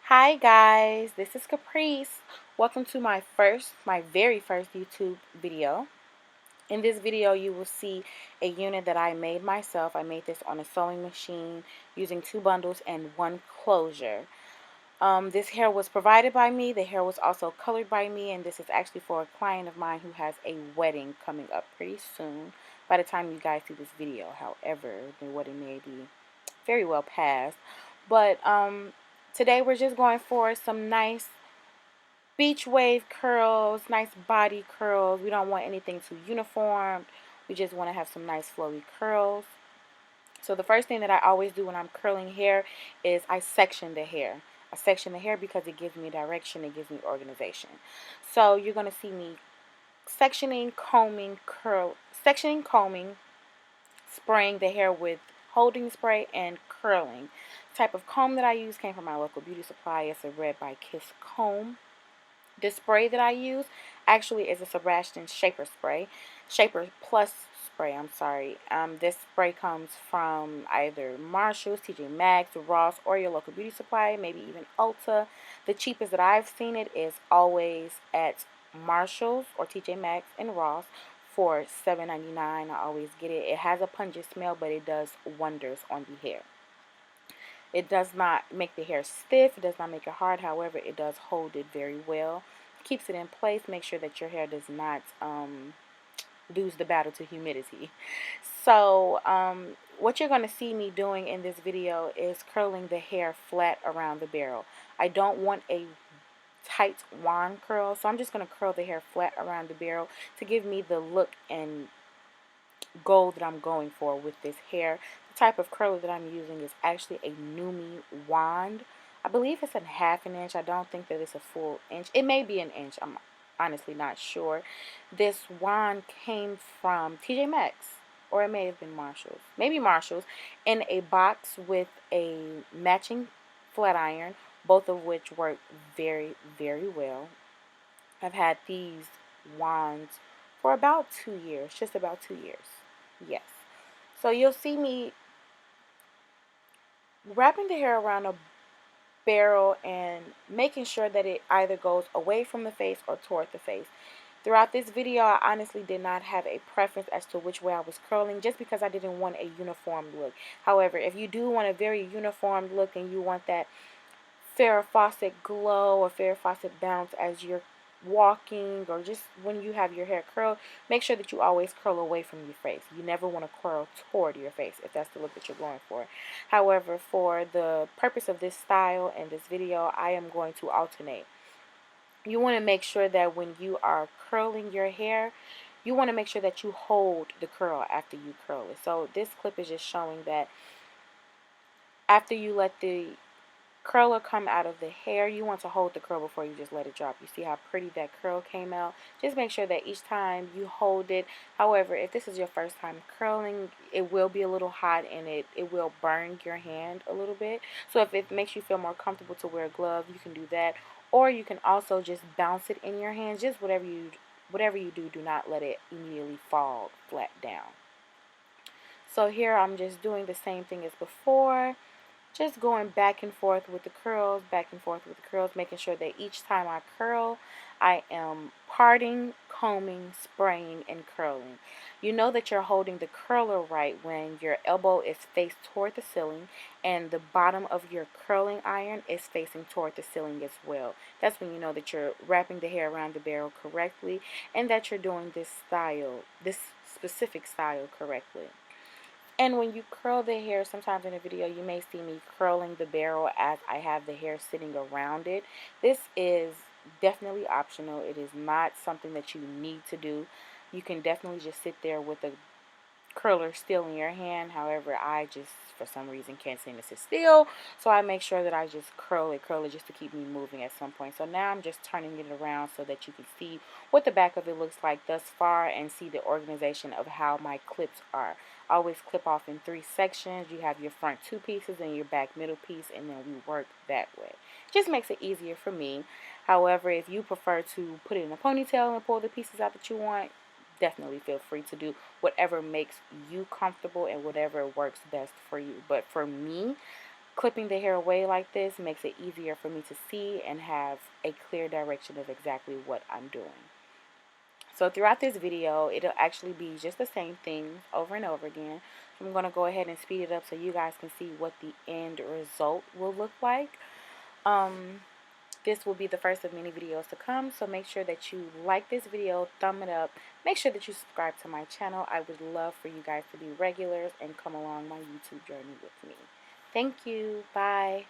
Hi guys, this is Caprice. Welcome to my very first YouTube video. In this video you will see a unit that I made myself. I made this on a sewing machine using 2 bundles and 1 closure. This hair was provided by me. The hair was also colored by me, and this is actually for a client of mine who has a wedding coming up pretty soon. By the time you guys see this video, however, the wedding may be very well past. But today we're just going for some nice beach wave curls, nice body curls. We don't want anything too uniform. We just want to have some nice flowy curls. So the first thing that I always do when I'm curling hair is I section the hair. I section the hair because it gives me direction, it gives me organization. So you're going to see me sectioning, combing, spraying the hair with holding spray, and curling. The type of comb that I use came from my local beauty supply. It's a Red by Kiss comb. The spray that I use actually is a Sebastian Shaper Plus spray. I'm sorry. This spray comes from either Marshalls, TJ Maxx, Ross, or your local beauty supply, maybe even Ulta. The cheapest that I've seen it is always at Marshalls or TJ Maxx and Ross for $7.99. I always get it. It has a pungent smell, but it does wonders on the hair. It does not make the hair stiff. It does not make it hard. However, it does hold it very well. Keeps it in place. Make sure that your hair does not lose the battle to humidity. So what you're going to see me doing in this video is curling the hair flat around the barrel. I don't want a tight wand curl, so I'm just going to curl the hair flat around the barrel to give me the look and goal that I'm going for with this hair. The type of curler that I'm using is actually a Numi wand. I believe it's a ½ an inch. I don't think that it's a full inch. It may be an inch. I'm honestly not sure. This wand came from TJ Maxx, or it may have been Marshalls. Maybe Marshalls, in a box with a matching flat iron, both of which work very, very well. I've had these wands for about 2 years, just about 2 years. Yes. So you'll see me wrapping the hair around a barrel and making sure that it either goes away from the face or toward the face. Throughout this video, I honestly did not have a preference as to which way I was curling, just because I didn't want a uniform look. However, if you do want a very uniform look and you want that Farrah Fawcett glow or Farrah Fawcett bounce as you're walking, or just when you have your hair curled, make sure that you always curl away from your face. You never want to curl toward your face if that's the look that you're going for. However, for the purpose of this style and this video, I am going to alternate. You want to make sure that when you are curling your hair, you want to make sure that you hold the curl after you curl it. So this clip is just showing that after you let the curler come out of the hair, you want to hold the curl before you just let it drop. You see how pretty that curl came out? Just make sure that each time you hold it. However, if this is your first time curling, it will be a little hot and it will burn your hand a little bit. So if it makes you feel more comfortable to wear gloves, you can do that. Or you can also just bounce it in your hands. Just whatever you do not let it immediately fall flat down. So here I'm just doing the same thing as before. Just going back and forth with the curls, back and forth with the curls, making sure that each time I curl, I am parting, combing, spraying, and curling. You know that you're holding the curler right when your elbow is faced toward the ceiling and the bottom of your curling iron is facing toward the ceiling as well. That's when you know that you're wrapping the hair around the barrel correctly and that you're doing this specific style correctly. And when you curl the hair, sometimes in a video you may see me curling the barrel as I have the hair sitting around it. This is definitely optional. It is not something that you need to do. You can definitely just sit there with a curler still in your hand. However, I just for some reason can't seem to sit still, so I make sure that I just curl it just to keep me moving at some point. So now I'm just turning it around so that you can see what the back of it looks like thus far and see the organization of how my clips are. I always clip off in 3 sections. You have your front 2 pieces and your back middle piece, and then we work that way. Just makes it easier for me. However, if you prefer to put it in a ponytail and pull the pieces out that you want, definitely feel free to do whatever makes you comfortable and whatever works best for you. But for me, Clipping the hair away like this makes it easier for me to see and have a clear direction of exactly what I'm doing. So throughout this video, it'll actually be just the same things over and over again. I'm going to go ahead and speed it up so you guys can see what the end result will look like. This will be the first of many videos to come, so make sure that you like this video, thumb it up, make sure that you subscribe to my channel. I would love for you guys to be regulars and come along my YouTube journey with me. Thank you. Bye.